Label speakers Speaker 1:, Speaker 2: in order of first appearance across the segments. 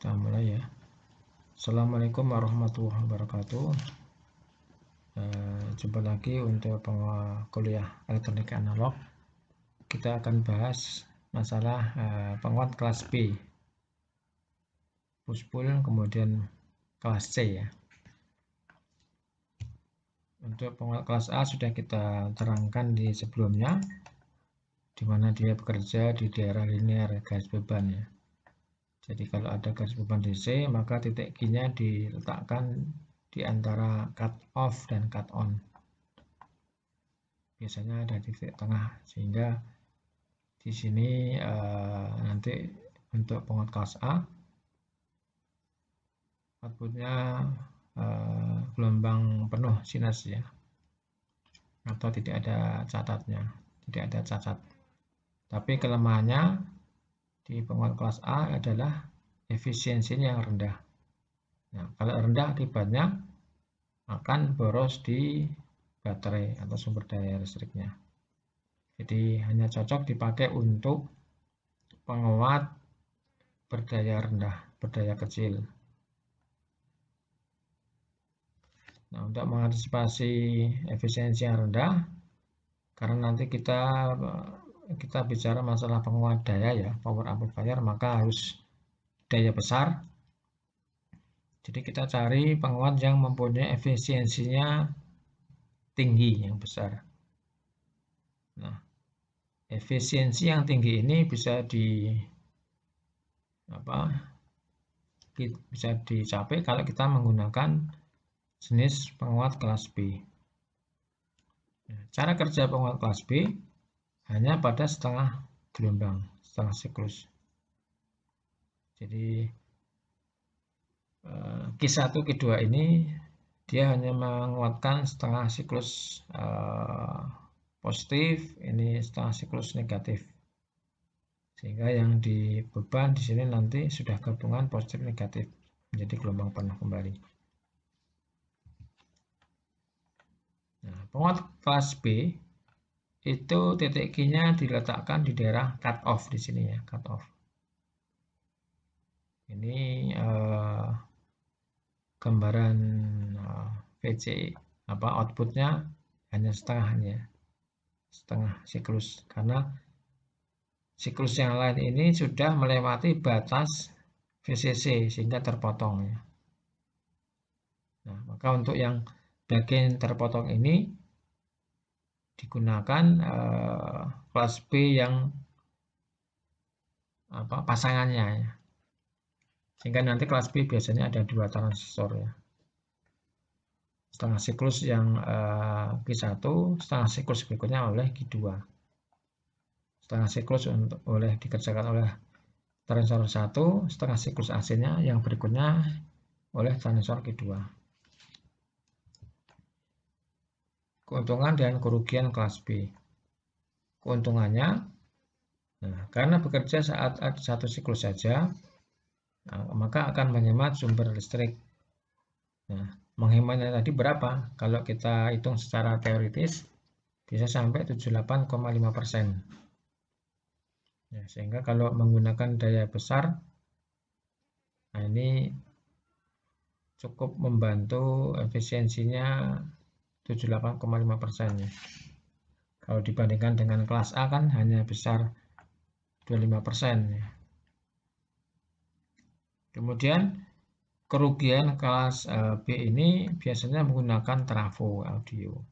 Speaker 1: Kita mulai ya. Assalamualaikum warahmatullahi wabarakatuh. Jumpa lagi untuk kuliah elektronik analog. Kita akan bahas masalah penguat kelas B, push pull, kemudian kelas C ya. Untuk penguat kelas A sudah kita terangkan di sebelumnya, di mana dia bekerja di daerah linear garis beban ya. Jadi kalau ada garis beban DC, maka titik Q-nya diletakkan di antara cut off dan cut on. Biasanya ada di titik tengah, sehingga di sini nanti untuk penguat kelas A, outputnya gelombang penuh sinus ya, atau tidak ada catatnya, tidak ada cacat. Tapi kelemahannya di penguat kelas A adalah efisiensinya yang rendah. Nah, kalau rendah akibatnya akan boros di baterai atau sumber daya listriknya. Jadi hanya cocok dipakai untuk penguat berdaya rendah, berdaya kecil. Nah, untuk mengantisipasi efisiensi yang rendah, karena nanti kita bicara masalah penguat daya ya, power amplifier, maka harus daya besar. Jadi kita cari penguat yang mempunyai efisiensinya tinggi, yang besar. Nah, efisiensi yang tinggi ini bisa dicapai kalau kita menggunakan jenis penguat kelas B. Nah, cara kerja penguat kelas B hanya pada setengah gelombang, setengah siklus. Jadi Q1, Q2 ini dia hanya menguatkan setengah siklus positif, ini setengah siklus negatif. Sehingga yang di beban di sini nanti sudah gabungan positif negatif menjadi gelombang penuh kembali. Nah, penguat kelas B itu titik Q-nya diletakkan di daerah cut off di sini ya, cut off. Ini gambaran VC outputnya hanya setengahnya, setengah siklus, karena siklus yang lain ini sudah melewati batas VCC sehingga terpotong ya. Nah, maka untuk yang bagian terpotong ini digunakan kelas B yang pasangannya ya. Sehingga nanti kelas B biasanya ada 2 transistor ya. Setengah siklus yang Q1, setengah siklus berikutnya oleh Q2. Setengah siklus dikerjakan oleh transistor 1, setengah siklus AC-nya yang berikutnya oleh transistor Q2. Keuntungan dan kerugian kelas B. Keuntungannya, karena bekerja saat satu siklus saja, maka akan menghemat sumber listrik. Nah, menghematnya tadi berapa? Kalau kita hitung secara teoritis, bisa sampai 78,5%. Ya, sehingga kalau menggunakan daya besar, nah ini cukup membantu efisiensinya 78,5% ya. Kalau dibandingkan dengan kelas A kan hanya besar 25% ya. Kemudian kerugian kelas B ini biasanya menggunakan trafo audio.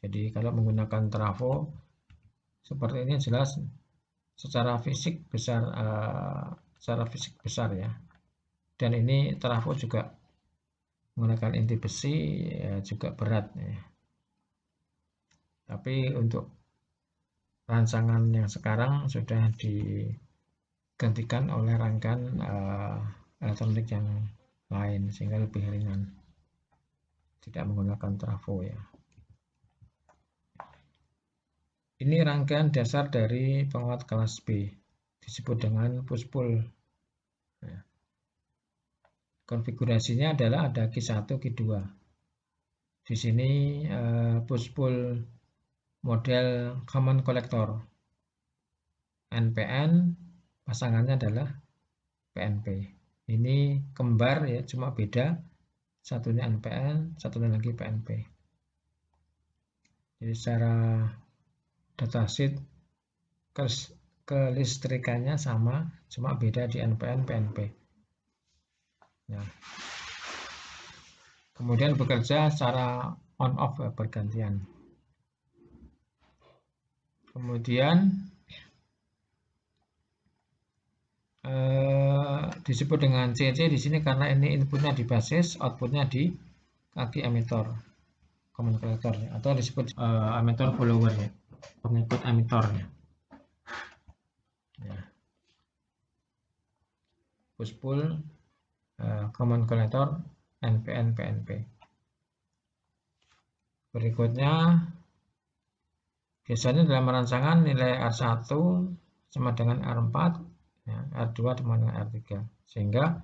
Speaker 1: Jadi kalau menggunakan trafo seperti ini jelas secara fisik besar ya. Dan ini trafo juga menggunakan inti besi ya, juga berat ya. Tapi untuk rancangan yang sekarang sudah digantikan oleh rangkaian elektronik yang lain sehingga lebih ringan, tidak menggunakan trafo ya. Ini rangkaian dasar dari penguat kelas B, disebut dengan push pull. Nah, konfigurasinya adalah ada Q1, Q2. Di sini push pull model common collector. NPN pasangannya adalah PNP. Ini kembar ya, cuma beda satunya NPN, satunya lagi PNP. Jadi secara datasheet kelistrikannya sama, cuma beda di NPN PNP. Nah, kemudian bekerja secara on off bergantian. Kemudian disebut dengan CC di sini karena ini inputnya di basis, outputnya di kaki emitor, common collector, atau disebut emitor follower ya, pengikut emitor ya. Push pull common collector NPN PNP. Berikutnya biasanya dalam rancangan nilai R1 sama dengan R4, ya, R2 sama dengan R3, sehingga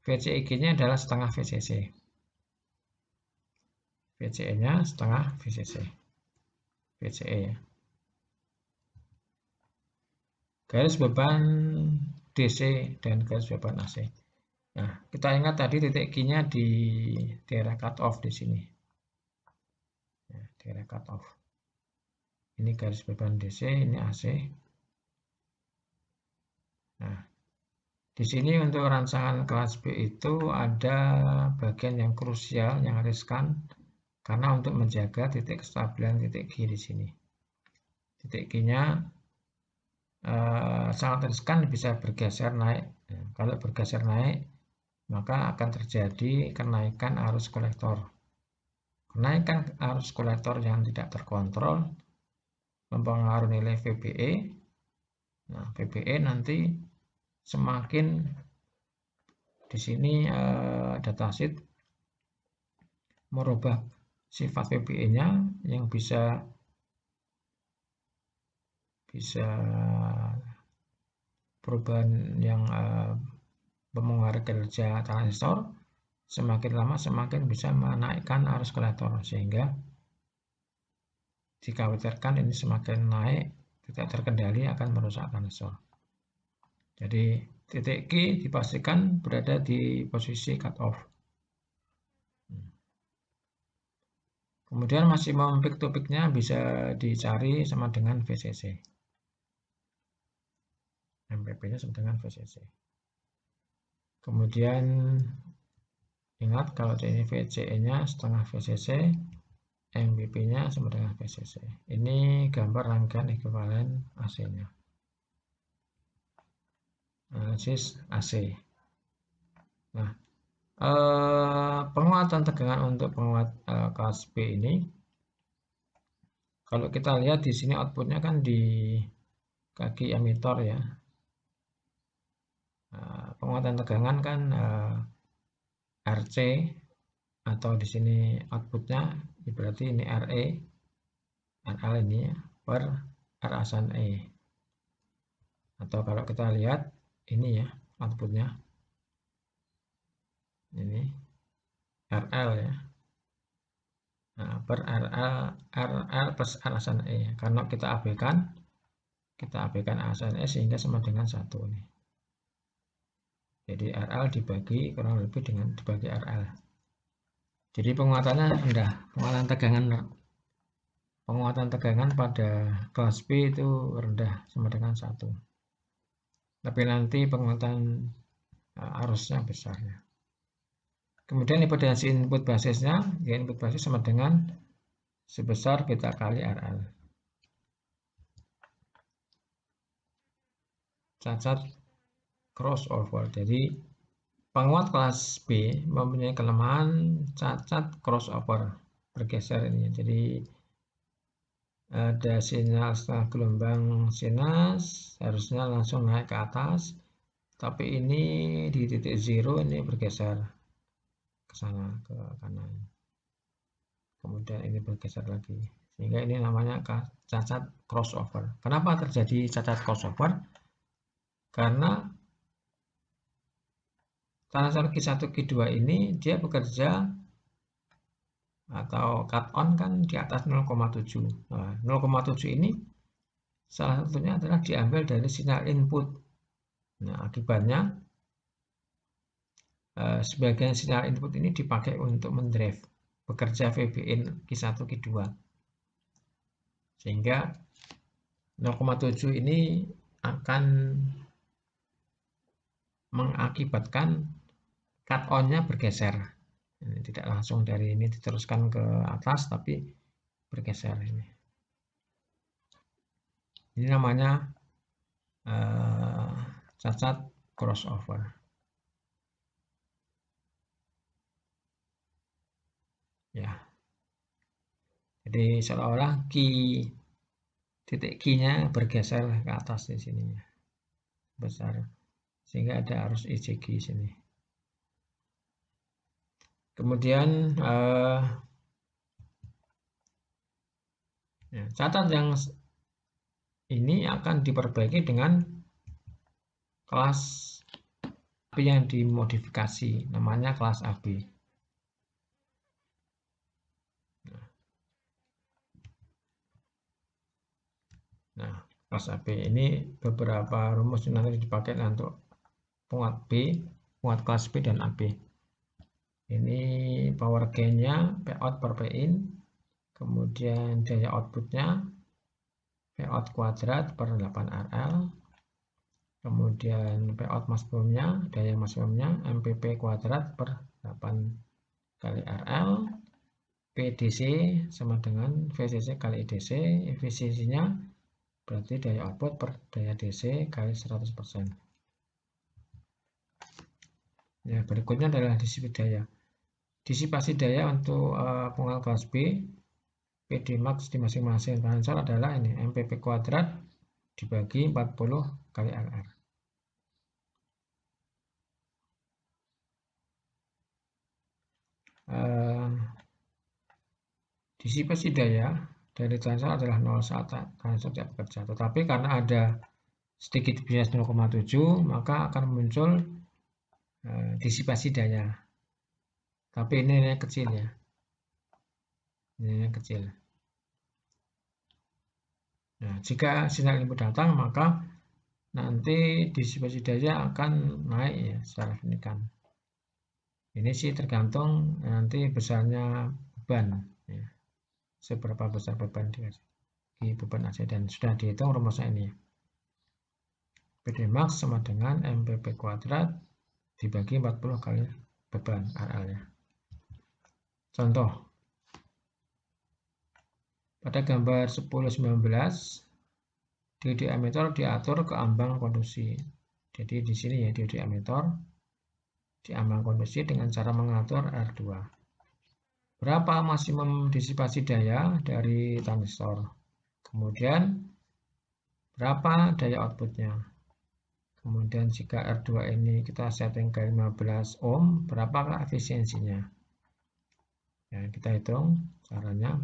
Speaker 1: VCEG-nya adalah setengah VCC. VCE-nya setengah VCC. VCE ya. Garis beban DC dan garis beban AC. Nah, kita ingat tadi titik Q-nya di daerah cut off di sini. Ya, daerah cut off. Ini garis beban DC, ini AC. Nah, di sini untuk rancangan kelas B itu ada bagian yang krusial, yang riskan, karena untuk menjaga titik kestabilan titik Q di sini. Titik Q-nya sangat riskan, bisa bergeser naik. Nah, kalau bergeser naik, maka akan terjadi kenaikan arus kolektor. Kenaikan arus kolektor yang tidak terkontrol mempengaruhi nilai VBE. Nah, VBE nanti semakin di sini datasheet merubah sifat VBE-nya yang bisa perubahan yang mempengaruhi kinerja transistor, semakin lama semakin bisa menaikkan arus kolektor, sehingga dikhawatirkan ini semakin naik tidak terkendali akan merusak transistor. Jadi titik Q dipastikan berada di posisi cut off. Kemudian maksimum peak to peak-nya bisa dicari sama dengan VCC. MPP-nya sama dengan VCC. Kemudian ingat kalau ini VCE-nya setengah VCC, MPP-nya sama dengan VCC. Ini gambar rangkaian ekuivalen AC-nya. Analisis AC. Nah, penguatan tegangan untuk penguat kelas B ini, kalau kita lihat di sini outputnya kan di kaki emitor ya. Penguatan tegangan kan RC, atau di sini outputnya berarti ini RE, RL ini ya, per R asan E. Atau kalau kita lihat ini ya outputnya, ini RL ya. Nah, per RL plus R asan E. Karena kita abaikan R asan E sehingga sama dengan 1 nih. Jadi RL dibagi kurang lebih dengan dibagi RL. Jadi penguatannya rendah. Penguatan tegangan pada kelas B itu rendah sama dengan 1. Tapi nanti penguatan arusnya besar ya. Kemudian impedansi input basisnya, ya input basis sama dengan sebesar beta kali RL. Cacat crossover. Jadi penguat kelas B mempunyai kelemahan cacat crossover, bergeser ini. Jadi ada sinyal setengah gelombang sinus, harusnya langsung naik ke atas, tapi ini di titik zero ini bergeser ke sana, ke kanan. Kemudian ini bergeser lagi, sehingga ini namanya cacat crossover. Kenapa terjadi cacat crossover? Karena transistor Q1 Q2 ini dia bekerja atau cut on kan di atas 0,7. Nah, 0,7 ini salah satunya adalah diambil dari sinyal input. Nah, akibatnya sebagian sinyal input ini dipakai untuk mendrive bekerja VBIN Q1 Q2, sehingga 0,7 ini akan mengakibatkan cut on-nya bergeser. Ini tidak langsung dari ini diteruskan ke atas, tapi bergeser ini. Ini namanya cacat crossover. Ya. Jadi seolah-olah titik Q-nya bergeser ke atas di sininya. Besar. Sehingga ada arus ECG sini. Kemudian catat yang ini akan diperbaiki dengan kelas AB yang dimodifikasi, namanya kelas AB. Nah, kelas AB ini beberapa rumus nanti dipakai untuk penguat B, penguat kelas B dan AB. Ini power gain-nya Pout per Pin, kemudian daya outputnya Pout kuadrat per 8RL, kemudian Pout maksimumnya, daya maksimumnya MPP kuadrat per 8 kali RL, PDC sama dengan VCC kali IDC, efisiensinya berarti daya output per daya DC kali 100%. Ya, berikutnya adalah disipasi daya untuk penguat kelas B. PD max di masing-masing transistor adalah ini MPP kuadrat dibagi 40 kali RR. Disipasi daya dari transistor adalah 0 saat transistor tidak bekerja. Tetapi karena ada sedikit bias 0,7 maka akan muncul disipasi daya. Tapi ini kecil ya. Ini kecil. Nah, jika sinyal input datang maka nanti disipasi daya akan naik ya secara signifikan. Ini sih tergantung nanti besarnya beban ya. Seberapa besar beban di beban AC dan sudah dihitung rumusnya ini. PD max sama dengan MPP kuadrat dibagi 40 kali beban RL ya. Contoh. Pada gambar 10-19 diode emitter diatur ke ambang konduksi. Jadi di sini ya diode emitter di ambang konduksi dengan cara mengatur R2. Berapa maksimum disipasi daya dari transistor? Kemudian berapa daya outputnya? Kemudian jika R2 ini kita setting ke 15 ohm, berapakah efisiensinya? Ya, kita hitung caranya.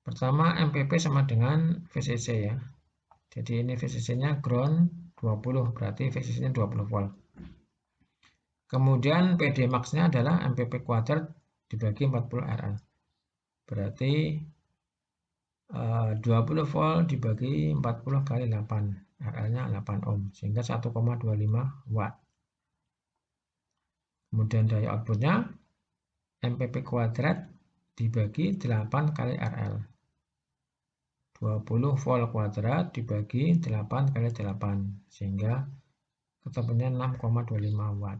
Speaker 1: Pertama MPP sama dengan VCC ya. Jadi ini VCC-nya ground 20, berarti VCC-nya 20 volt. Kemudian PD max-nya adalah MPP kuadrat dibagi 40 RL. Berarti 20 volt dibagi 40 kali 8. RL-nya 8 ohm, sehingga 1,25 watt. Kemudian daya outputnya MPP kuadrat dibagi 8 kali RL. 20 volt kuadrat dibagi 8 kali 8, sehingga ketemunya 6,25 watt.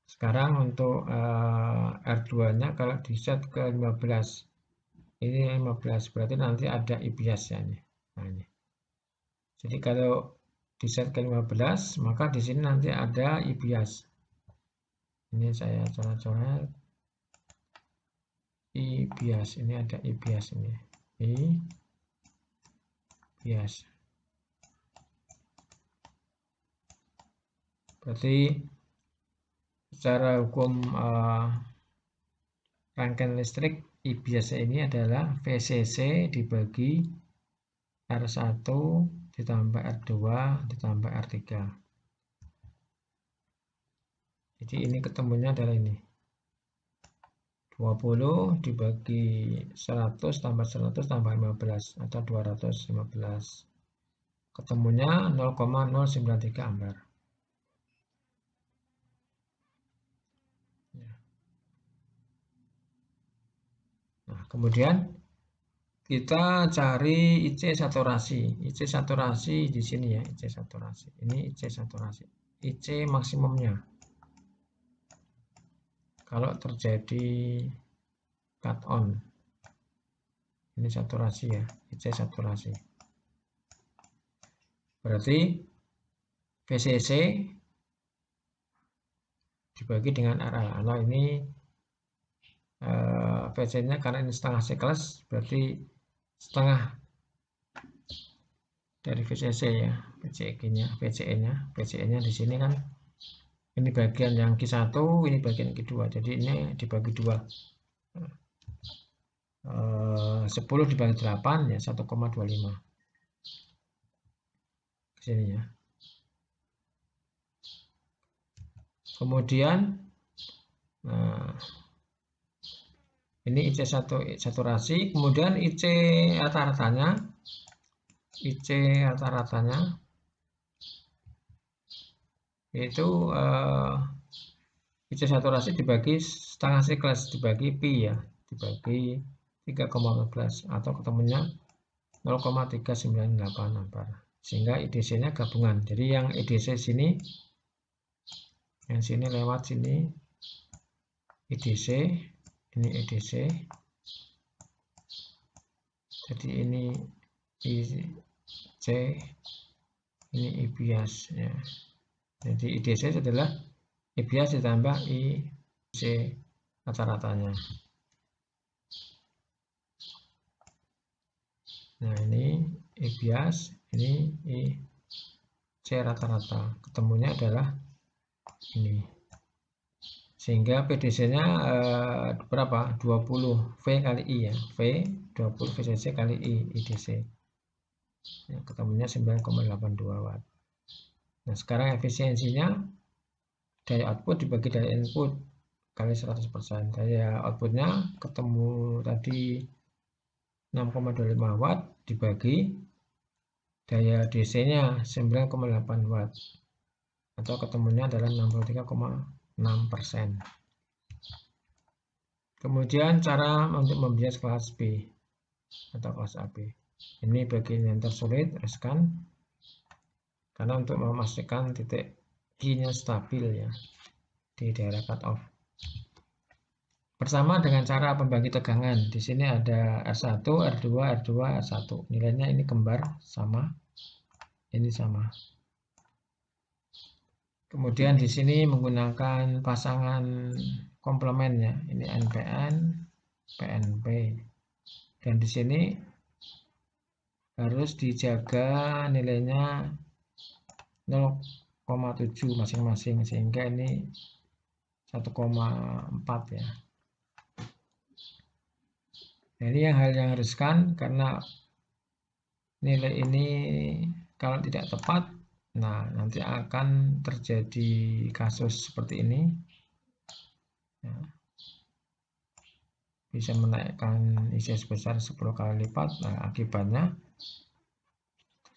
Speaker 1: Sekarang untuk R2-nya kalau di set ke 15, ini 15 berarti nanti ada IBIAS ya ini. Nah, ini. Jadi kalau di set ke 15 maka di sini nanti ada IBIAS. Ini saya coret-coret. IBIAS, ini ada IBIAS ini. IBIAS. Berarti secara hukum rangkaian listrik IBIAS ini adalah VCC dibagi R1 ditambah R2 ditambah R3. Jadi ini ketemunya adalah ini. 20 dibagi 100 tambah 100 tambah 15 atau 215. Ketemunya 0,093 ampere. kemudian kita cari IC saturasi. IC saturasi di sini ya, IC saturasi. Ini IC saturasi. IC maksimumnya. Kalau terjadi cut on. Ini saturasi ya, IC saturasi. Berarti VCC dibagi dengan RL. Nah, ini VC-nya karena ini setengah siklus, berarti setengah dari VCC ya, VCE-nya di sini kan ini bagian yang Q1, ini bagian Q2, jadi ini dibagi dua. 10 dibagi 8 ya 1,25 ke sini ya. Kemudian ini IC saturasi, kemudian IC rata-ratanya itu IC saturasi dibagi setengah siklus, dibagi pi ya, dibagi 3,14 atau ketemunya 0,398 ampere, sehingga IDC-nya gabungan. Jadi yang IDC sini, yang sini lewat sini IDC, ini IDC, jadi ini IC, ini IBIAS ya. Jadi IDC adalah IBIAS ditambah IC rata-ratanya. Nah, ini IBIAS, ini IC rata-rata. Ketemunya adalah ini. Sehingga PDC-nya berapa? 20 V kali I ya. V 20 VCC kali I IDC. Ya, ketemunya 9,82 watt. Nah, sekarang efisiensinya daya output dibagi daya input kali 100%. Daya outputnya ketemu tadi 6,25 watt dibagi daya DC-nya 9,8 watt, atau ketemunya adalah 63,6%. Kemudian cara untuk membias kelas B atau kelas AB. Ini bagian yang tersulit, riskan, karena untuk memastikan titik Q-nya stabil ya di daerah cutoff. Pertama dengan cara pembagi tegangan. Di sini ada R1, R2, R2, R1. Nilainya ini kembar sama, ini sama. Kemudian di sini menggunakan pasangan komplement ya. Ini NPN, PNP. Dan di sini harus dijaga nilainya 0,7 masing-masing, sehingga ini 1,4 ya. Nah, ini yang hal yang riskan karena nilai ini kalau tidak tepat, nah nanti akan terjadi kasus seperti ini ya. Bisa menaikkan IC sebesar 10 kali lipat. Nah, akibatnya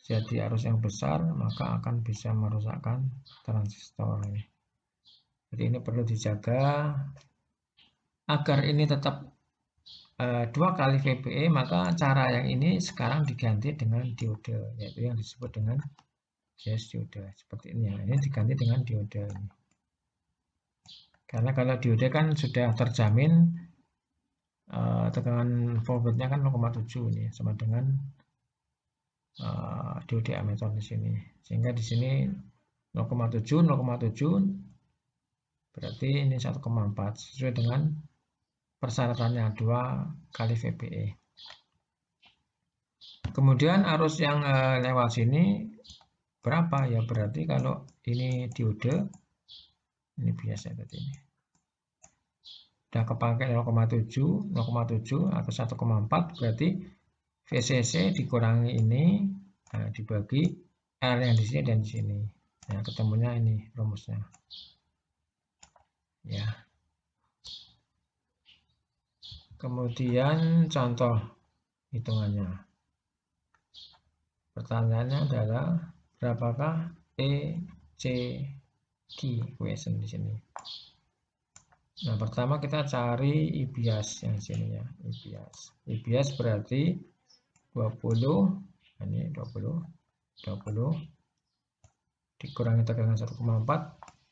Speaker 1: jadi arus yang besar, maka akan bisa merusakkan transistor. Jadi ini perlu dijaga agar ini tetap 2 kali VBE, maka cara yang ini sekarang diganti dengan diode, yaitu yang disebut dengan bias diode seperti ini ya. Ini diganti dengan diode ini. Karena kalau diode kan sudah terjamin tegangan voltnya kan 0,7 ini sama dengan diode emitter di sini, sehingga di sini 0,7 berarti ini 1,4 sesuai dengan persyaratannya 2 kali VBE. Kemudian arus yang lewat sini berapa ya, berarti kalau ini diode, ini biasa tadi ini udah kepakai 0,7 atau 1,4, berarti VCC dikurangi ini, nah, dibagi R yang di sini dan di sini. Nah, ketemunya ini rumusnya. Ya. Kemudian contoh hitungannya. Pertanyaannya adalah berapakah ECQ question di sini. Nah, pertama kita cari IBIAS yang sini ya, IBIAS. IBIAS berarti 20, ini 20 dikurangi tegangan 1,4,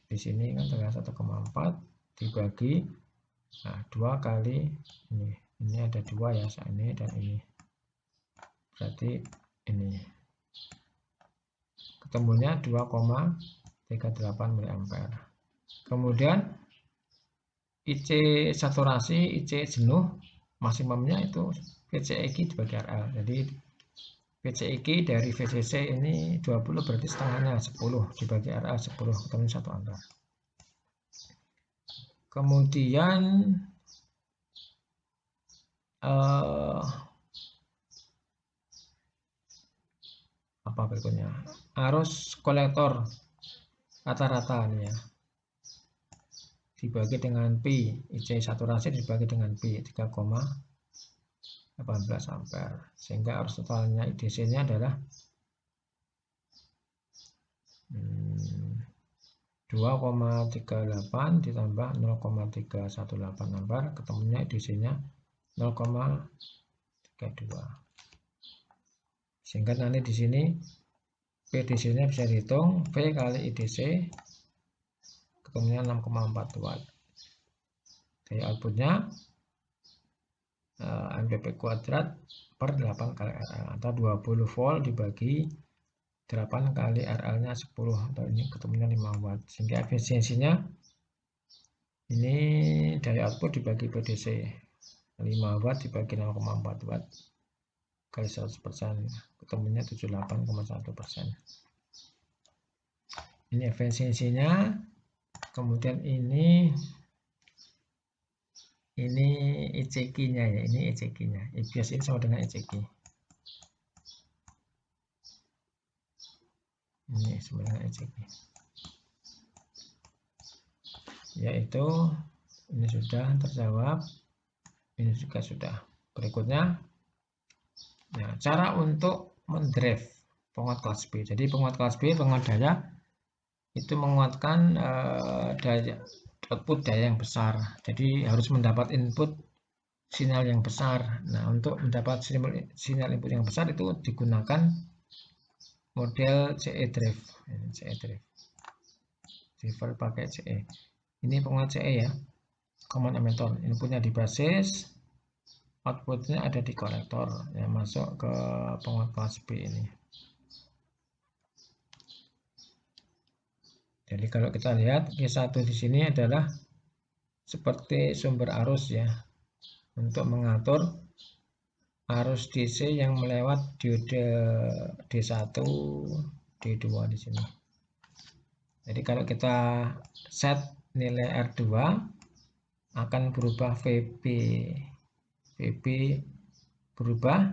Speaker 1: di sini kan tegangan 1,4 dibagi, nah 2 kali ini ada 2 ya, ini dan ini, berarti ini ketemunya 2,38 mA. Kemudian IC saturasi, IC jenuh maksimumnya itu VCEQ dibagi RL. Jadi VCEQ dari VCC ini 20 berarti setengahnya 10 dibagi RL 10 ketemu 1 ampere. Kemudian apa berikutnya? Arus kolektor rata-rata nih ya. Dibagi dengan Pi, IC saturasi dibagi dengan Pi 3,18 ampere, sehingga arus totalnya IDC-nya adalah 2,38 ditambah 0,318 ampere, ketemunya IDC-nya 0,32. Sehingga nanti di sini PDC-nya bisa dihitung V kali IDC, ketemunya 6,4 watt. Daya outputnya MPP kuadrat per 8 kali RL, atau 20 volt dibagi 8 kali RL-nya 10, atau ini ketemunya 5 watt. Sehingga efisiensinya ini daya output dibagi PDC 5 watt dibagi 0,4 watt kali 100%, ketemunya 78,1%. Ini efisiensinya. Kemudian ini ECQ-nya ya, ini ECQ-nya. IBIAS ini sama dengan ECQ. Ini sama dengan ECQ. Yaitu ini sudah terjawab, ini juga sudah. Berikutnya, nah, cara untuk mendrive penguat kelas B. Jadi penguat kelas B, penguat daya itu menguatkan daya output daya yang besar. Jadi harus mendapat input sinyal yang besar. Nah, untuk mendapat sinyal input yang besar itu digunakan model CE drive. CE drive. Driver pakai CE. Ini penguat CE ya. Common emitter. Inputnya di basis, outputnya ada di kolektor yang masuk ke penguat kelas B ini. Jadi kalau kita lihat Q1 di sini adalah seperti sumber arus ya, untuk mengatur arus DC yang melewat diode D1, D2 di sini. Jadi kalau kita set nilai R2 akan berubah VB berubah,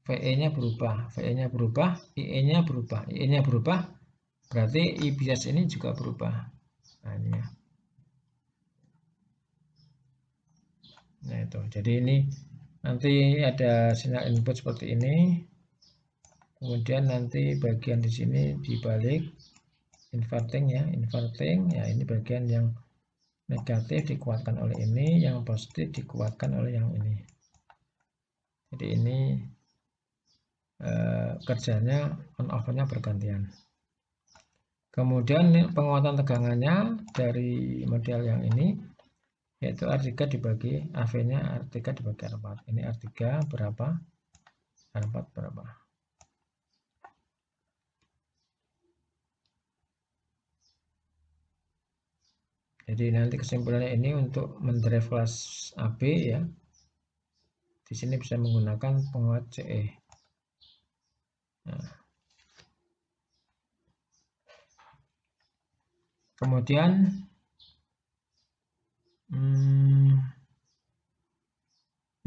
Speaker 1: VE-nya berubah, VE-nya berubah, IE-nya berubah, IE-nya berubah, berarti IBIAS ini juga berubah. Nah, ini ya. Nah, itu. Jadi ini nanti ada sinyal input seperti ini. Kemudian nanti bagian di sini dibalik inverting ya, inverting ya, ini bagian yang negatif dikuatkan oleh ini, yang positif dikuatkan oleh yang ini. Jadi ini kerjanya on off-nya bergantian. Kemudian penguatan tegangannya dari model yang ini yaitu R3 dibagi AV-nya R3 dibagi R4. Ini R3 berapa? R4 berapa? Jadi nanti kesimpulannya ini untuk mendrive kelas AB ya. Di sini bisa menggunakan penguat CE. Nah. Kemudian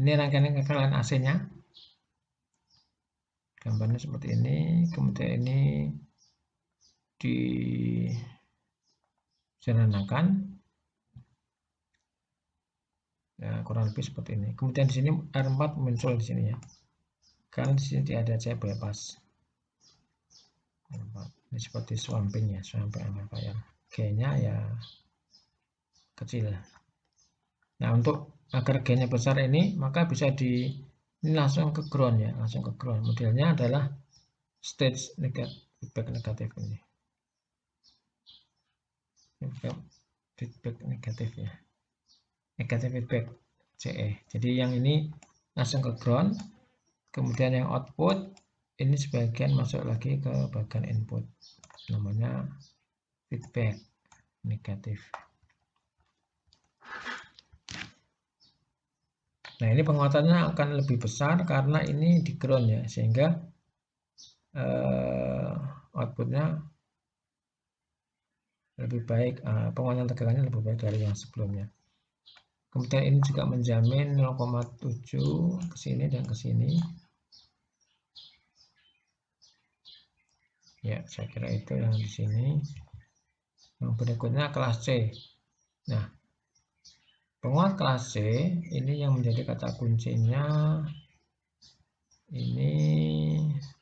Speaker 1: ini rangkaian kekalian AC-nya. Gambarnya seperti ini. Kemudian ini disederhanakan. Ya, kurang lebih seperti ini. Kemudian di sini R4 muncul di sini ya. Karena di sini tidak ada C bypass. Ini seperti swamping ya, swamping amplifier. G-nya ya kecil. Nah, untuk agar gainnya besar ini, maka bisa ini langsung ke ground ya, langsung ke ground. Modelnya adalah stage feedback negatif ini. Feedback negatif ya, negatif feedback CE. Jadi yang ini langsung ke ground, kemudian yang output ini sebagian masuk lagi ke bagian input, namanya feedback negatif. Nah, ini penguatannya akan lebih besar karena ini di ground ya, sehingga outputnya lebih baik, penguatan tegangannya lebih baik dari yang sebelumnya. Kemudian ini juga menjamin 0,7 ke sini dan ke sini. Ya, saya kira itu yang di sini. Yang berikutnya kelas C. Nah, penguat kelas C ini yang menjadi kata kuncinya, ini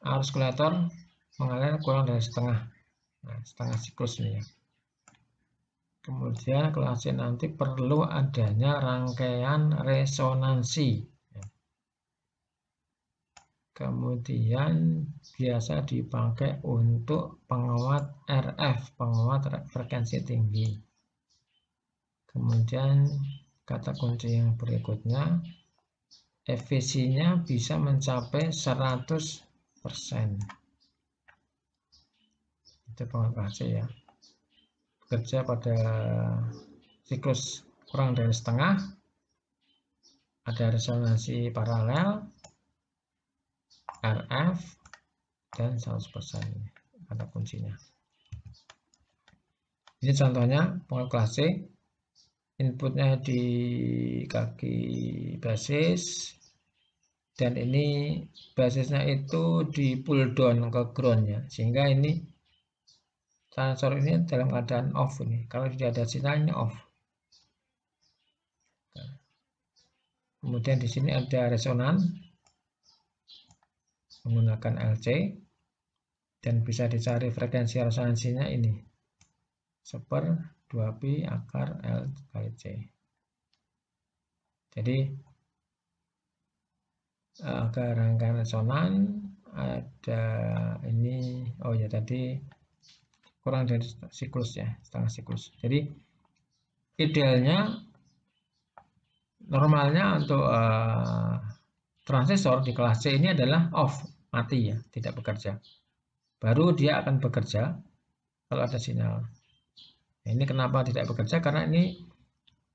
Speaker 1: arus kolektor mengalir kurang dari setengah, nah, setengah siklus ini ya. Kemudian kelas C nanti perlu adanya rangkaian resonansi. Kemudian biasa dipakai untuk penguat RF, penguat frekuensi tinggi. Kemudian kata kunci yang berikutnya, efisiensinya bisa mencapai 100%. Itu penguat kelas C ya. Bekerja pada siklus kurang dari setengah, ada resonansi paralel, RF, dan 100% kata kuncinya. Ini contohnya penguat kelas C, inputnya di kaki basis, dan ini basisnya itu di pull down ke ground ya, sehingga ini transistor ini dalam keadaan off ini. Kalau tidak ada sinyalnya off. Kemudian di sini ada resonan menggunakan LC, dan bisa dicari frekuensi resonansinya ini 1/2pi akar L kali C. Jadi agar rangkaian resonan ada ini, oh ya tadi kurang dari siklus ya, setengah siklus. Jadi idealnya, normalnya untuk transistor di kelas C ini adalah off, mati ya, tidak bekerja. Baru dia akan bekerja kalau ada sinyal. Nah, ini kenapa tidak bekerja? Karena ini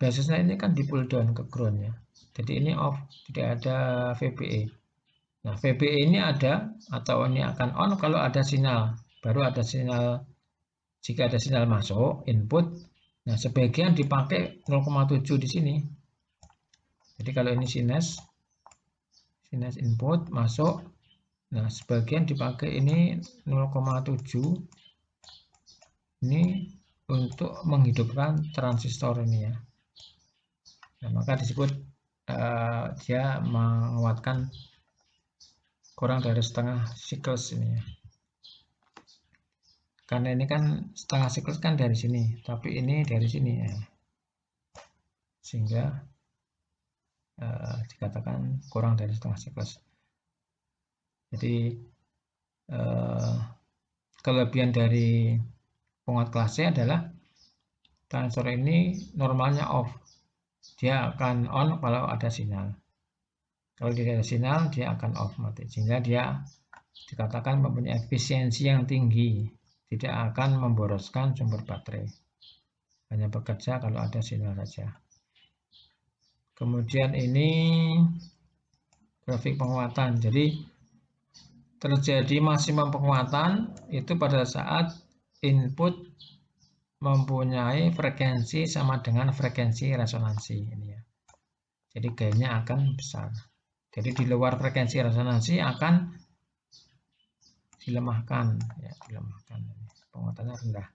Speaker 1: basisnya ini kan di pull down ke ground ya. Jadi ini off, tidak ada VBE. Nah, VBE ini ada atau ini akan on kalau ada sinyal. Baru ada sinyal, jika ada sinyal masuk input. Nah, sebagian dipakai 0,7 di sini. Jadi kalau ini sinus input masuk, nah sebagian dipakai ini 0,7 ini untuk menghidupkan transistor ini ya. Nah, maka disebut dia menguatkan kurang dari setengah siklus ini ya. Karena ini kan setengah siklus kan dari sini, tapi ini dari sini ya. Sehingga dikatakan kurang dari setengah siklus. Jadi kelebihan dari penguat kelas C adalah transistor ini normalnya off, dia akan on kalau ada sinyal. Kalau tidak ada sinyal dia akan off, mati. Sehingga dia dikatakan mempunyai efisiensi yang tinggi, tidak akan memboroskan sumber baterai, hanya bekerja kalau ada sinyal saja. Kemudian ini grafik penguatan. Jadi terjadi maksimum penguatan itu pada saat input mempunyai frekuensi sama dengan frekuensi resonansi ini ya. Jadi gainnya akan besar. Jadi di luar frekuensi resonansi akan dilemahkan ya, dilemahkan. Penguatannya rendah.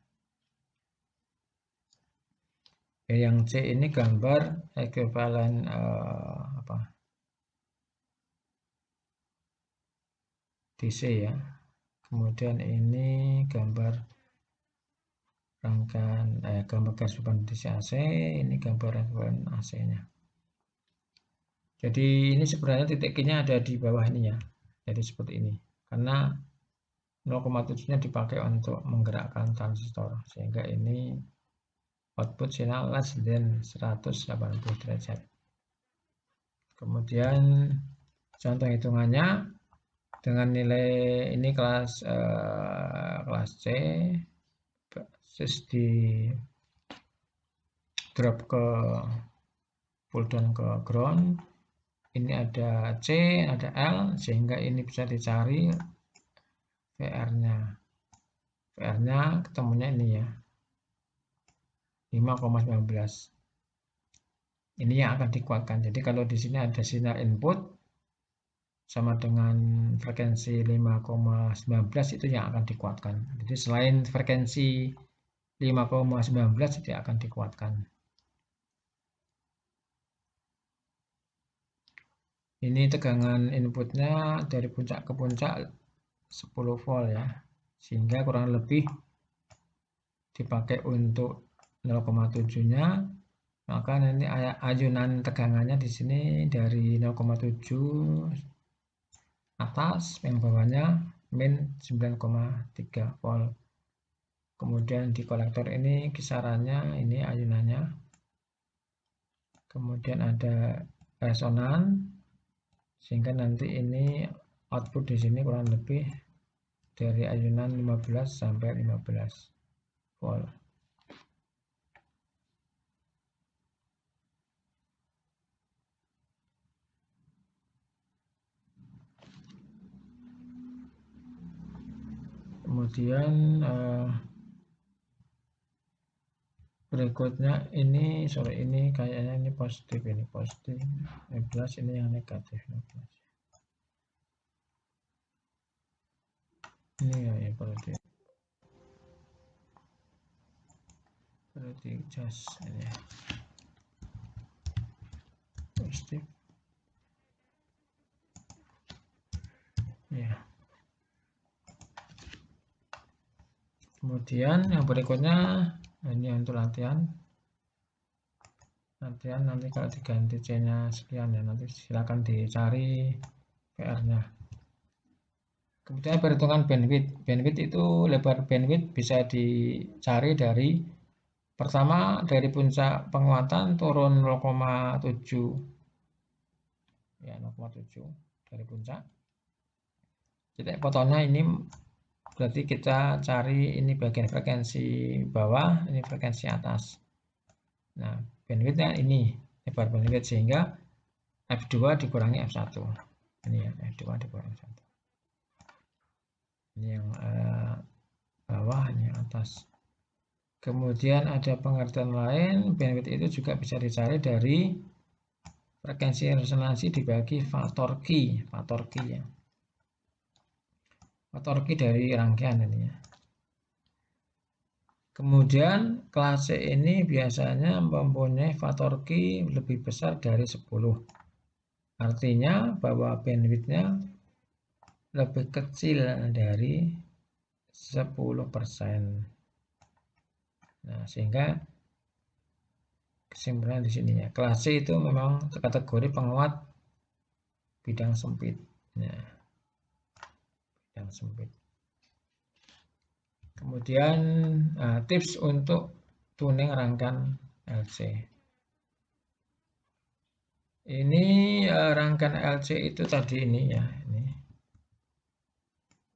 Speaker 1: Yang C ini gambar ekuivalen DC ya. Kemudian ini gambar rangkaian gambar garis beban DC AC, ini gambar ekuivalen AC-nya. Jadi ini sebenarnya titik Q-nya ada di bawah ini ya. Jadi seperti ini. Karena 0,7-nya dipakai untuk menggerakkan transistor, sehingga ini output sinyal less than 180 derajat. Kemudian contoh hitungannya dengan nilai ini kelas C, terus di drop ke pull down ke ground. Ini ada C, ada L, sehingga ini bisa dicari VR-nya. VR-nya ketemunya ini ya, 5,19. Ini yang akan dikuatkan. Jadi kalau di sini ada sinyal input sama dengan frekuensi 5,19 itu yang akan dikuatkan. Jadi selain frekuensi 5,19 tidak akan dikuatkan. Ini tegangan inputnya dari puncak ke puncak 10 volt ya, sehingga kurang lebih dipakai untuk 0,7-nya, maka nanti ayunan tegangannya di sini dari 0,7 atas, yang bawahnya min 9,3 volt. Kemudian di kolektor ini kisarannya ini ayunannya. Kemudian ada resonan, sehingga nanti ini output di sini kurang lebih dari ayunan 15 sampai 15 volt. Kemudian berikutnya ini sore ini kayaknya ini positif, 15 ini yang negatif 15. Ini ya perlu di adjust ini ya. Positif ya. Kemudian yang berikutnya ini untuk latihan nanti kalau diganti C nya sekian ya, nanti silakan dicari PR nya. Kemudian perhitungan bandwidth itu lebar bandwidth bisa dicari dari pertama dari puncak penguatan turun 0,7 ya, 0,7 dari puncak. Titik potongnya ini berarti kita cari ini bagian frekuensi bawah, ini frekuensi atas. Nah, bandwidthnya ini lebar bandwidth, sehingga F2 dikurangi F1. Ini ya, F2 dikurangi F1. Ini yang bawah, ini yang atas. Kemudian ada pengertian lain, bandwidth itu juga bisa dicari dari frekuensi resonansi dibagi faktor Q ya. Faktor Q dari rangkaian ini ya. Kemudian kelas C ini biasanya mempunyai faktor Q lebih besar dari 10. Artinya bahwa bandwidthnya lebih kecil dari 10%. Nah, sehingga kesimpulan di sini ya, kelas C itu memang kategori penguat bidang sempit. Nah, bidang sempit. Kemudian tips untuk tuning rangkaian LC. Ini rangkaian LC itu tadi ini ya, ini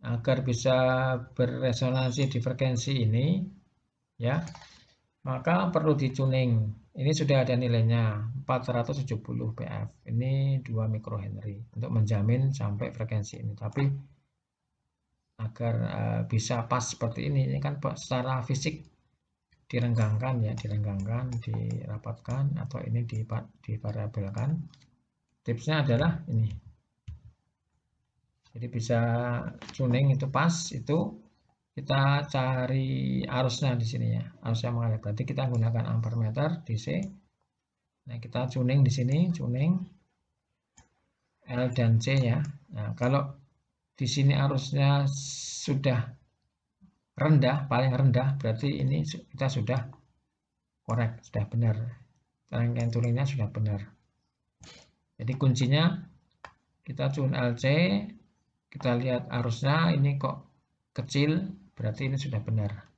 Speaker 1: agar bisa berresonansi di frekuensi ini ya, maka perlu dituning. Ini sudah ada nilainya 470 pf. Ini 2 mikrohenry untuk menjamin sampai frekuensi ini. Tapi agar bisa pas seperti ini kan secara fisik direnggangkan ya, dirapatkan atau ini divariabelkan. Tipsnya adalah ini. Jadi bisa tuning itu pas, itu kita cari arusnya di sini ya, arusnya mengalir. Berarti kita gunakan ampermeter DC. Nah, kita tuning di sini, tuning L dan C ya. Nah, kalau di sini arusnya sudah rendah, paling rendah, berarti ini kita sudah korek, sudah benar. Rangkaian tuningnya sudah benar. Jadi kuncinya kita tune LC, kita lihat arusnya ini kok kecil, berarti ini sudah benar.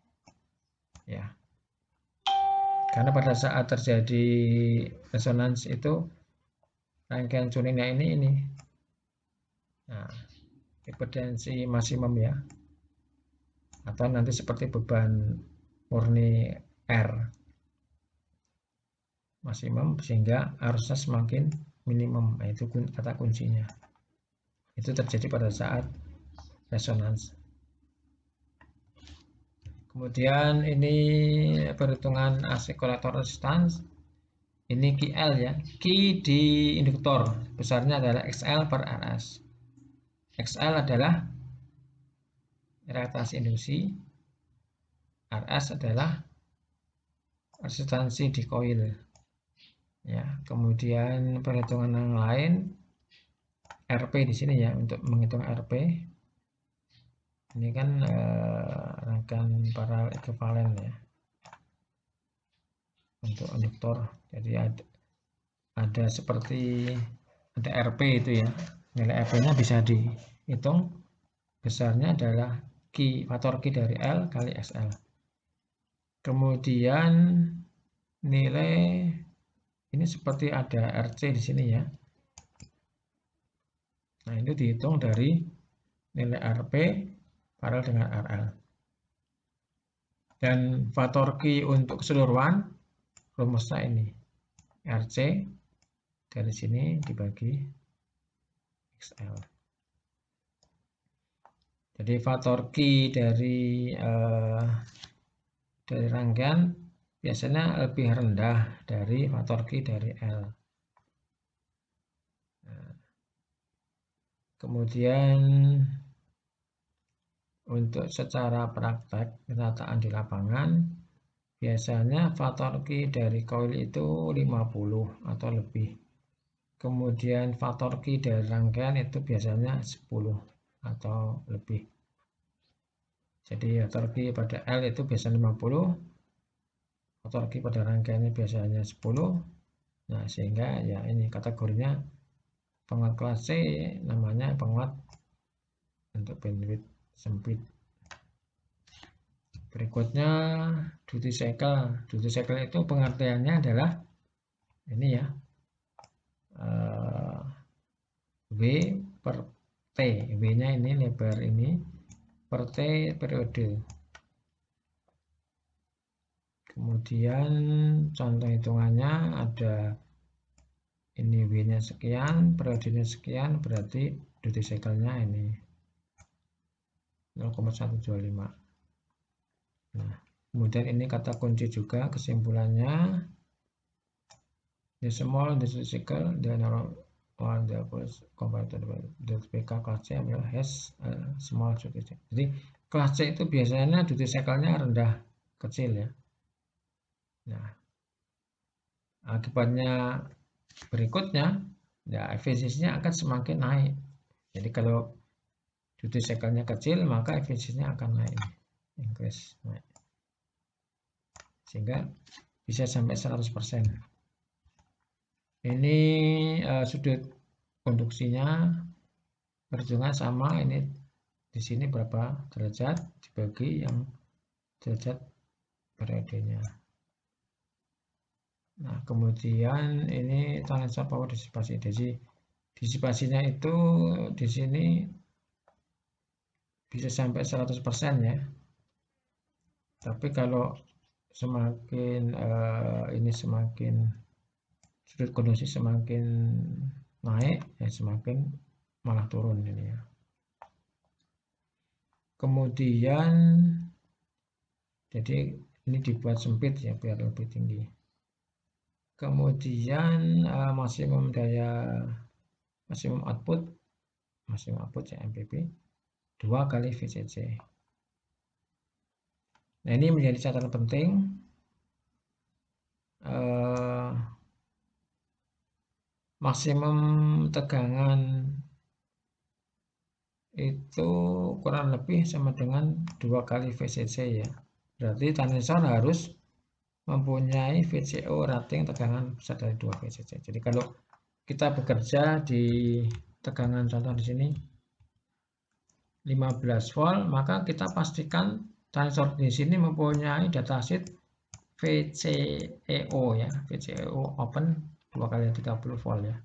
Speaker 1: Ya. Karena pada saat terjadi resonans itu rangkaian tuningnya ini. Nah, impedansi maksimum ya. Atau nanti seperti beban murni R maksimum sehingga arusnya semakin minimum. Nah, itu kata kuncinya. Itu terjadi pada saat resonans. Kemudian ini perhitungan AC kolektor resistance. Ini QL ya. Q di induktor besarnya adalah XL per RS. XL adalah reaktasi induksi. RS adalah resistansi di koil. Ya, kemudian perhitungan yang lain RP di sini ya untuk menghitung RP. Ini kan rangkaian paralel ekuivalen ya. Untuk induktor. Jadi ada seperti ada RP itu ya. Nilai RP-nya bisa dihitung. Besarnya adalah Q, faktor Q dari L kali XL. Kemudian nilai ini seperti ada RC di sini ya. Nah, ini dihitung dari nilai RP paralel dengan RL. Dan faktor Q untuk keseluruhan rumusnya ini. RC dari sini dibagi XL. Jadi faktor Q dari rangkaian biasanya lebih rendah dari faktor Q dari L. Nah, kemudian untuk secara praktek kenyataan di lapangan biasanya faktor Q dari koil itu 50 atau lebih. Kemudian faktor Q dari rangkaian itu biasanya 10 atau lebih. Jadi faktor Q pada L itu biasanya 50, faktor Q pada rangkaiannya biasanya 10. Nah, sehingga ya ini kategorinya penguat kelas C, namanya penguat untuk bandwidth sempit. Berikutnya duty cycle. Duty cycle itu pengertiannya adalah ini ya, W per T. W-nya ini lebar ini per T periode. Kemudian contoh hitungannya ada ini W-nya sekian, periodenya sekian, berarti duty cycle-nya ini 0,125. Nah, kemudian ini kata kunci juga kesimpulannya. The small duty cycle the one the first compared to the PK kelas C adalah has small duty cycle. Jadi kelas C itu biasanya duty cycle-nya rendah, kecil ya. Nah, akibatnya berikutnya ya efisiensinya akan semakin naik. Jadi kalau duty cycle-nya kecil maka efisiensinya akan naik, increase, naik. Sehingga bisa sampai 100%. Ini sudut konduksinya perhitungan sama, ini di sini berapa derajat dibagi yang derajat periodenya. Nah, kemudian ini transfer power disipasi. Jadi disipasinya itu di sini bisa sampai 100% ya. Tapi kalau semakin ini semakin sudut konduksi semakin naik ya semakin malah turun ini ya. Kemudian jadi ini dibuat sempit ya biar lebih tinggi. Kemudian maksimum output ya MPP 2 kali VCC. Nah, ini menjadi catatan penting. Maksimum tegangan itu kurang lebih sama dengan 2 kali VCC ya. Berarti transistor harus mempunyai VCO rating tegangan besar dari 2 VCC. Jadi kalau kita bekerja di tegangan contoh di sini 15 volt, maka kita pastikan transistor di sini mempunyai datasheet VCEO ya, VCEO open 2 kali 30 volt ya.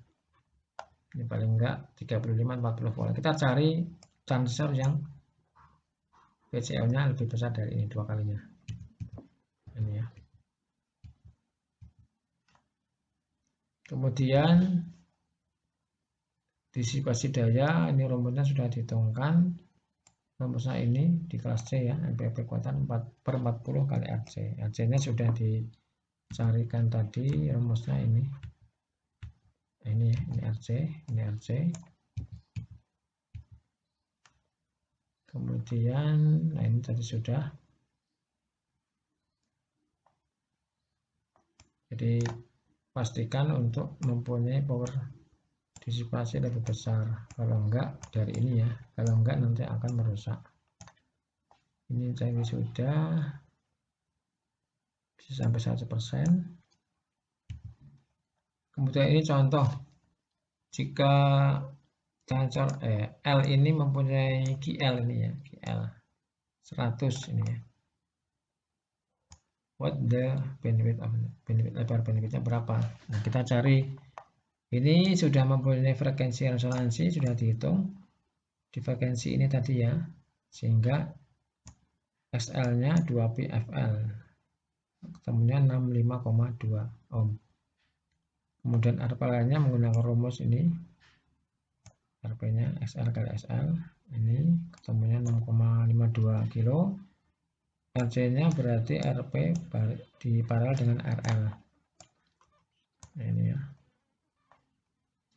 Speaker 1: Ini paling enggak 35-40 volt. Kita cari transistor yang VCO-nya lebih besar dari ini 2 kalinya. Ini ya. Kemudian disipasi daya, ini rumusnya sudah dihitungkan. Rumusnya ini di kelas C ya, MPP kekuatan 4/40 kali RC. RC-nya sudah dicarikan tadi, rumusnya ini. Ini RC, ini RC. Kemudian, nah ini tadi sudah. Jadi pastikan untuk mempunyai power disipasi lebih besar. Kalau enggak dari ini ya, kalau enggak nanti akan merusak. Ini tadi sudah bisa sampai 100%. Kemudian ini contoh, jika transistor L ini mempunyai QL ini ya, QL 100 ini ya. What the bandwidth of lebar bandwidthnya berapa? Nah, kita cari. Ini sudah mempunyai frekuensi resonansi, sudah dihitung di frekuensi ini tadi ya, sehingga XL-nya 2πfL, ketemunya 65,2 ohm. Kemudian RPL-nya menggunakan rumus ini, RP-nya XL kali SL, ini ketemunya 6,52 kilo. RC-nya berarti RP di paralel dengan RL. Nah, ini ya.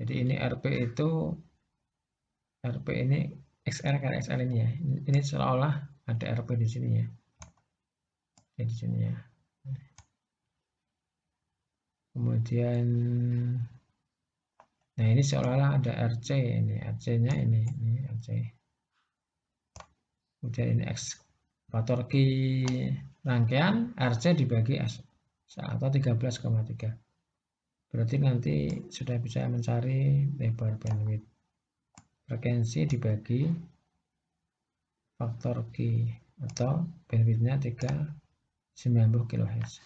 Speaker 1: Jadi ini RP itu, RP ini XL kali XL ini ya. Ini seolah-olah ada RP di sini ya. Jadi di sini ya. Kemudian, nah ini seolah-olah ada RC ini, RC-nya ini RC. Kemudian ini X faktor Q rangkaian RC dibagi S atau 13,3. Berarti nanti sudah bisa mencari lebar bandwidth. Frekuensi dibagi faktor Q atau bandwidthnya 390 kHz.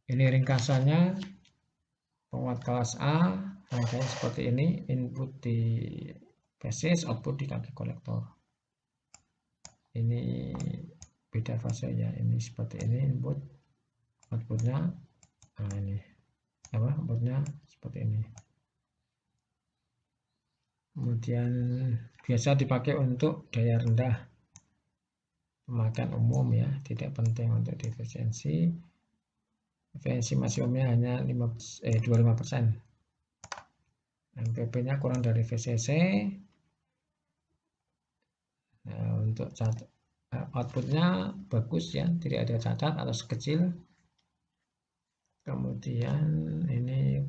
Speaker 1: Ini ringkasannya, penguat kelas A rangkaian seperti ini, input di basis, output di kaki kolektor. Ini beda fase ya, ini seperti ini input, outputnya, nah ini apa, outputnya seperti ini. Kemudian biasa dipakai untuk daya rendah, pemakaian umum ya, tidak penting untuk efisiensi. Efisiensi maksimumnya hanya 25%. MPP-nya kurang dari VCC. Nah, untuk outputnya bagus ya, tidak ada cacat atau sekecil. Kemudian ini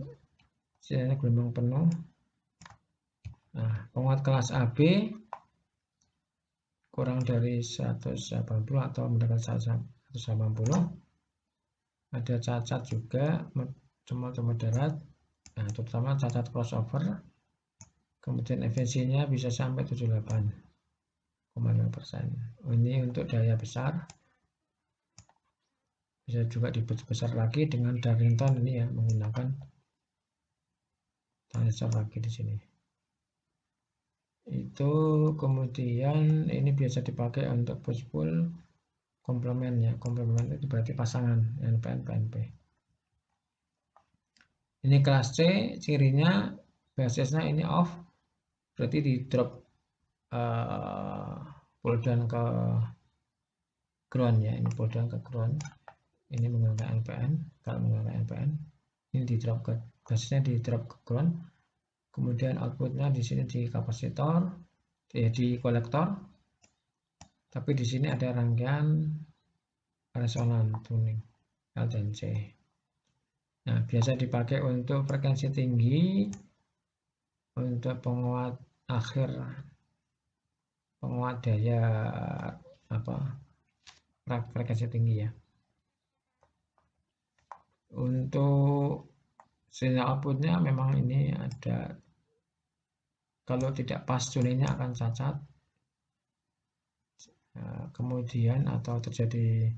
Speaker 1: sinyalnya gelombang penuh. Nah, penguat kelas AB kurang dari 180 atau mendekati 180. Ada cacat juga, cuma moderat, nah terutama cacat crossover. Kemudian efisiensinya bisa sampai 78,5%. Ini untuk daya besar. Bisa juga diperbesar lagi dengan Darlington ini ya, menggunakan transistor lagi di sini. Itu kemudian ini biasa dipakai untuk push pull komplement ya. Komplement itu berarti pasangan NPN PNP. Ini kelas C, cirinya basisnya ini off, berarti di drop pull down ke ground ya. Ini pull down ke ground. Ini menggunakan NPN. Kalau menggunakan NPN, ini di drop ke basisnya, di drop ke ground. Kemudian outputnya di sini di kapasitor, di kolektor. Tapi di sini ada rangkaian resonan tuning L dan C. Nah, biasa dipakai untuk frekuensi tinggi, untuk penguat akhir, penguat daya frekuensi tinggi ya. Untuk sinyal outputnya memang ini ada, kalau tidak pas tuningnya akan cacat, kemudian atau terjadi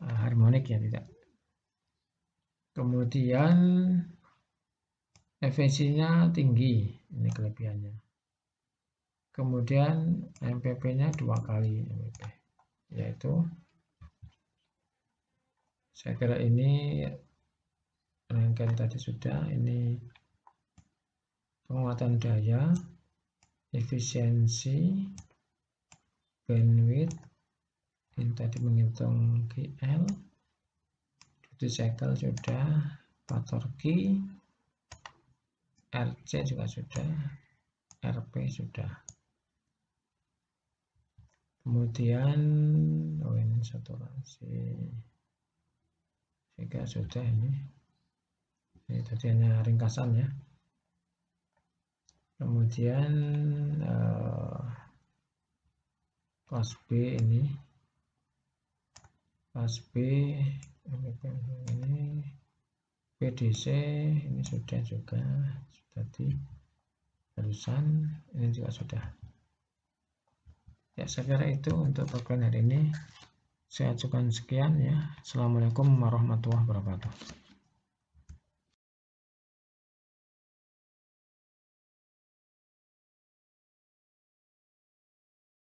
Speaker 1: harmonik ya tidak. Kemudian efisiensinya tinggi, ini kelebihannya. Kemudian MPP-nya 2 kali MPP, yaitu saya kira ini rangkaian tadi sudah, ini penguatan daya, efisiensi, bandwidth, ini tadi menghitung QL, duty cycle sudah, faktor key, RC juga sudah, RP sudah. Kemudian ini saturasi, jika sudah ini tadi hanya ringkasan ya. Kemudian kelas B ini, kelas B ini PDC ini sudah juga tadi barusan, ini juga sudah. Ya, saya kira itu untuk perkuliahan hari ini. Saya ajukan sekian ya. Assalamualaikum warahmatullahi wabarakatuh.